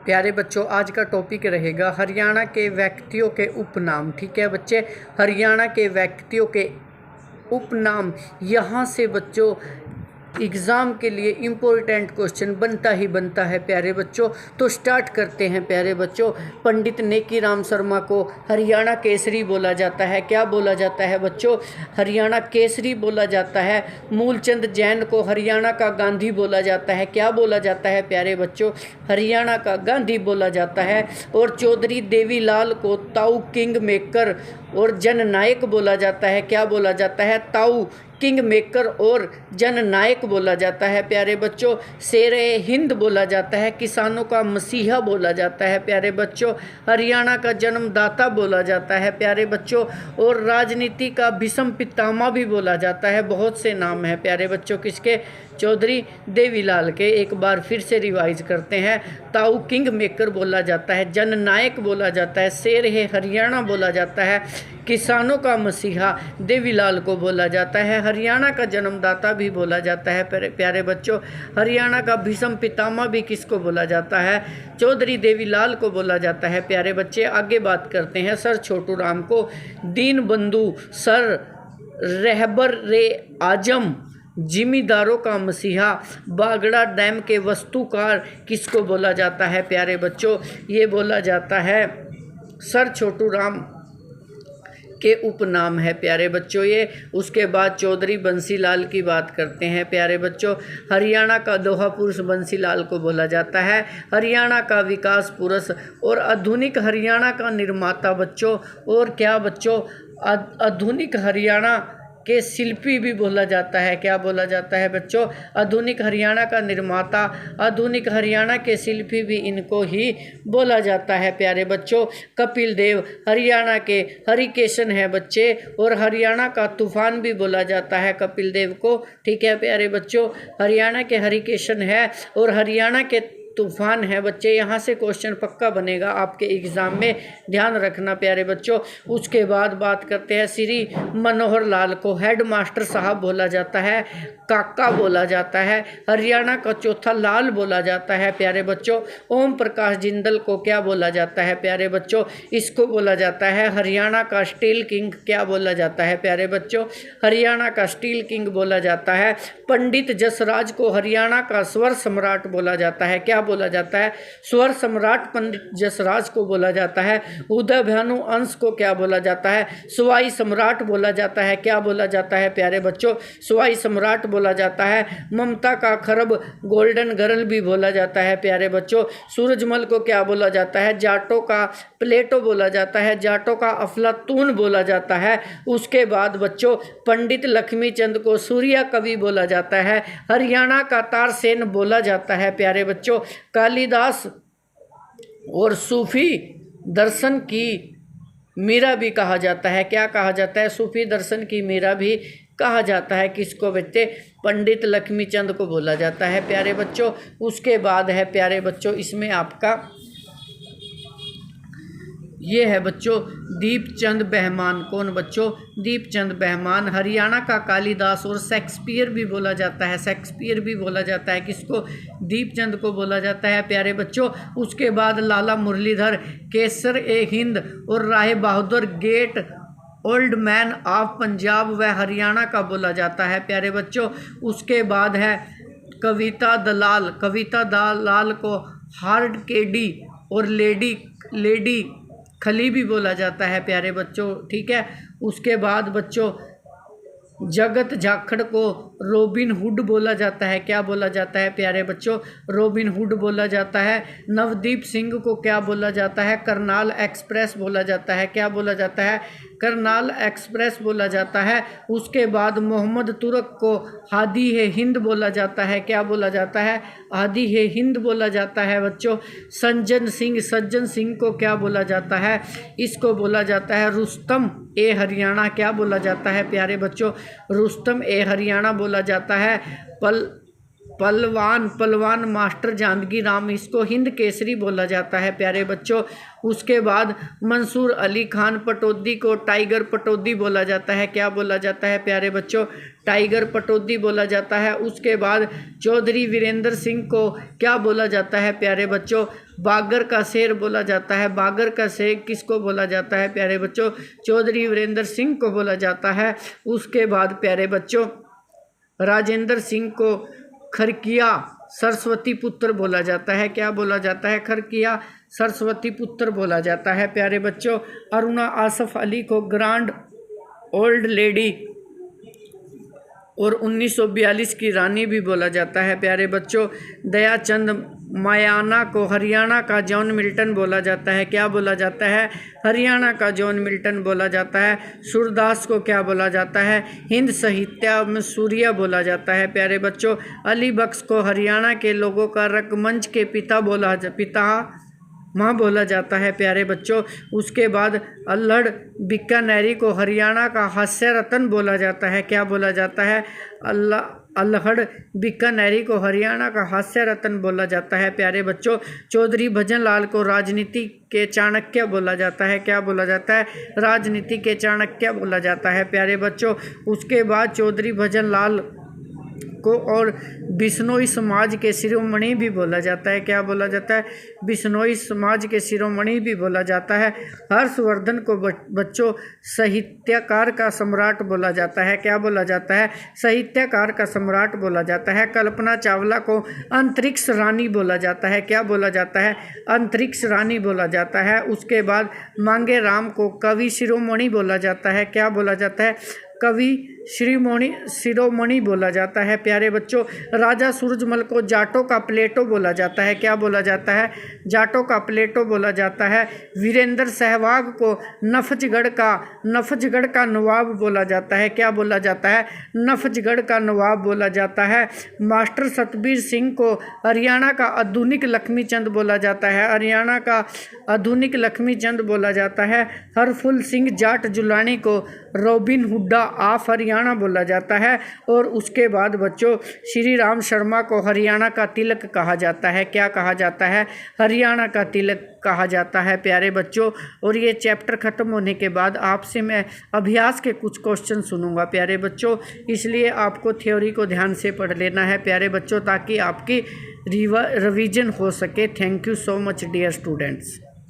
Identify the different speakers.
Speaker 1: प्यारे बच्चों, आज का टॉपिक रहेगा हरियाणा के व्यक्तियों के उपनाम। ठीक है बच्चे, हरियाणा के व्यक्तियों के उपनाम। यहाँ से बच्चों एग्ज़ाम के लिए इम्पोर्टेंट क्वेश्चन बनता ही बनता है प्यारे बच्चों। तो स्टार्ट करते हैं प्यारे बच्चों। पंडित नेकीराम शर्मा को हरियाणा केसरी बोला जाता है। क्या बोला जाता है बच्चों? हरियाणा केसरी बोला जाता है। मूलचंद जैन को हरियाणा का गांधी बोला जाता है। क्या बोला जाता है प्यारे बच्चों? हरियाणा का गांधी बोला जाता है। और चौधरी देवीलाल को ताऊ किंग मेकर और जननायक बोला जाता है। क्या बोला जाता है? ताऊ किंग मेकर और जननायक बोला जाता है प्यारे बच्चों। शेरे हिंद बोला जाता है। किसानों का मसीहा बोला जाता है प्यारे बच्चों। हरियाणा का जन्मदाता बोला जाता है प्यारे बच्चों। और राजनीति का भीष्म पितामह भी बोला जाता है। बहुत से नाम हैं प्यारे बच्चों किसके? चौधरी देवीलाल के। एक बार फिर से रिवाइज करते हैं। ताऊ किंग मेकर बोला जाता है, जननायक बोला जाता है, शेर है हरियाणा बोला जाता है, किसानों का मसीहा देवीलाल को बोला जाता है, हरियाणा का जन्मदाता भी बोला जाता है प्यारे बच्चों। हरियाणा का भीष्म पितामह भी किसको बोला जाता है? चौधरी देवीलाल को बोला जाता है प्यारे बच्चे। आगे बात करते हैं सर छोटू राम को। दीन बंधु सर रहबर रे आजम जिमीदारों का मसीहा, बागड़ा डैम के वास्तुकार किसको बोला जाता है प्यारे बच्चों? ये बोला जाता है सर छोटू राम के उपनाम है प्यारे बच्चों ये। उसके बाद चौधरी बंसीलाल की बात करते हैं प्यारे बच्चों। हरियाणा का दोहा पुरुष बंसीलाल को बोला जाता है। हरियाणा का विकास पुरुष और आधुनिक हरियाणा का निर्माता बच्चों। और क्या बच्चों? आधुनिक हरियाणा के शिल्पी भी बोला जाता है। क्या बोला जाता है बच्चों? आधुनिक हरियाणा का निर्माता, आधुनिक हरियाणा के शिल्पी भी इनको ही बोला जाता है प्यारे बच्चों। कपिल देव हरियाणा के हरिकेशन है बच्चे। और हरियाणा का तूफान भी बोला जाता है कपिल देव को। ठीक है प्यारे बच्चों, हरियाणा के हरिकेशन है और हरियाणा के तूफान है बच्चे। यहाँ से क्वेश्चन पक्का बनेगा आपके एग्ज़ाम में, ध्यान रखना प्यारे बच्चों। उसके बाद बात करते हैं श्री मनोहर लाल को हेड मास्टर साहब बोला जाता है, काका बोला जाता है, हरियाणा का चौथा लाल बोला जाता है प्यारे बच्चों। ओम प्रकाश जिंदल को क्या बोला जाता है प्यारे बच्चों? इसको बोला जाता है हरियाणा का स्टील किंग। क्या बोला जाता है प्यारे बच्चों? हरियाणा का स्टील किंग बोला जाता है। पंडित जसराज को हरियाणा का स्वर सम्राट बोला जाता है। क्या बोला जाता है? स्वर सम्राट पंडित जसराज को बोला जाता है। उदय भानु अंश को क्या बोला जाता है? सवाई सम्राट बोला जाता है। क्या बोला जाता है प्यारे बच्चों? सवाई सम्राट बोला जाता है। ममता का खरब गोल्डन गर्ल भी बोला जाता है प्यारे बच्चों। सूरजमल को क्या बोला जाता है? जाटों का प्लेटो बोला जाता है, जाटों का अफलातून बोला जाता है। उसके बाद बच्चों पंडित लक्ष्मीचंद को सूर्या कवि बोला जाता है। हरियाणा का तारसेन बोला जाता है प्यारे बच्चों। कालिदास और सूफी दर्शन की मीरा भी कहा जाता है। क्या कहा जाता है? सूफी दर्शन की मीरा भी कहा जाता है। किसको बच्चे? पंडित लक्ष्मीचंद को बोला जाता है प्यारे बच्चों। उसके बाद है प्यारे बच्चों इसमें आपका ये है बच्चों दीपचंद बहमान। कौन बच्चों? दीपचंद बहमान। हरियाणा का कालिदास और शेक्सपियर भी बोला जाता है। शेक्सपियर भी बोला जाता है। किसको? दीपचंद को बोला जाता है प्यारे बच्चों। उसके बाद लाला मुरलीधर केसर ए हिंद और राय बहादुर great old man of Punjab व हरियाणा का बोला जाता है प्यारे बच्चों। उसके बाद है कविता दलाल। कविता दलाल को हार्ड केडी और लेडी खली भी बोला जाता है प्यारे बच्चों। ठीक है। उसके बाद बच्चों जगत जाखड़ को रॉबिन हुड बोला जाता है। क्या बोला जाता है प्यारे बच्चों? रॉबिन हुड बोला जाता है। नवदीप सिंह को क्या बोला जाता है? करनाल एक्सप्रेस बोला जाता है। क्या बोला जाता है? करनाल एक्सप्रेस बोला जाता है। उसके बाद मोहम्मद तुरक को हादी है हिंद बोला जाता है। क्या बोला जाता है? हादी है हिंद बोला जाता है बच्चों। सज्जन सिंह को क्या बोला जाता है? इसको बोला जाता है रुस्तम ए हरियाणा। क्या बोला जाता है प्यारे बच्चों? रुस्तम ए हरियाणा बोला जाता है। पलवान मास्टर जानकी राम, इसको हिंद केसरी बोला जाता है प्यारे बच्चों। उसके बाद मंसूर अली खान पटौदी को टाइगर पटौदी बोला जाता है। क्या बोला जाता है प्यारे बच्चों? टाइगर पटौदी बोला जाता है। उसके बाद चौधरी वीरेंद्र सिंह को क्या बोला जाता है प्यारे बच्चों? बागर का शेर बोला जाता है। बागर का शेर किसको बोला जाता है प्यारे बच्चों? चौधरी वीरेंद्र सिंह को बोला जाता है। उसके बाद प्यारे बच्चों राजेंद्र सिंह को खरकिया सरस्वती पुत्र बोला जाता है। क्या बोला जाता है? खरकिया सरस्वती पुत्र बोला जाता है प्यारे बच्चों। अरुणा आसफ अली को ग्रांड ओल्ड लेडी और 1942 की रानी भी बोला जाता है प्यारे बच्चों। दयाचंद मायाना को हरियाणा का जॉन मिल्टन बोला जाता है। क्या बोला जाता है? हरियाणा का जॉन मिल्टन बोला जाता है। सूरदास को क्या बोला जाता है? हिंद साहित्य में सूर्य बोला जाता है प्यारे बच्चों। अली बख्श को हरियाणा के लोगों का रंगमंच के पिता माँ बोला जाता है प्यारे बच्चों। उसके बाद अल्हड़ बीकानेरी को हरियाणा का हास्य रत्न बोला जाता है। क्या बोला जाता है? अल्हड़ बीकानेरी को हरियाणा का हास्य रत्न बोला जाता है प्यारे बच्चों। चौधरी भजन लाल को राजनीति के चाणक्य बोला जाता है। क्या बोला जाता है? राजनीति के चाणक्य बोला जाता है प्यारे बच्चों। उसके बाद चौधरी भजन लाल को और बिश्नोई समाज के शिरोमणि भी बोला जाता है। क्या बोला जाता है? बिश्नोई समाज के शिरोमणि भी बोला जाता है। हर्षवर्धन को बच्चों साहित्यकार का सम्राट बोला जाता है। क्या बोला जाता है? साहित्यकार का सम्राट बोला जाता है। कल्पना चावला को अंतरिक्ष रानी बोला जाता है। क्या बोला जाता है? अंतरिक्ष रानी बोला जाता है। उसके बाद मांगे राम को कवि शिरोमणि बोला जाता है। क्या बोला जाता है? कवि शिरोमणि बोला जाता है प्यारे बच्चों। राजा सूरजमल को जाटों का प्लेटो बोला जाता है। क्या बोला जाता है? जाटों का प्लेटो बोला जाता है। वीरेंद्र सहवाग को नफजगढ़ का नवाब बोला जाता है। क्या बोला जाता है? नफजगढ़ का नवाब बोला जाता है। मास्टर सतबीर सिंह को हरियाणा का आधुनिक लक्ष्मीचंद बोला जाता है। हरियाणा का आधुनिक लक्ष्मीचंद बोला जाता है। हरफुल सिंह जाट जुलानी को रॉबिन हुड्डा ऑफ हरियाणा बोला जाता है। और उसके बाद बच्चों श्री राम शर्मा को हरियाणा का तिलक कहा जाता है। क्या कहा जाता है? हरियाणा का तिलक कहा जाता है प्यारे बच्चों। और ये चैप्टर ख़त्म होने के बाद आपसे मैं अभ्यास के कुछ क्वेश्चन सुनूंगा प्यारे बच्चों, इसलिए आपको थ्योरी को ध्यान से पढ़ लेना है प्यारे बच्चों ताकि आपकी रिवीजन हो सके। Thank you so much dear students.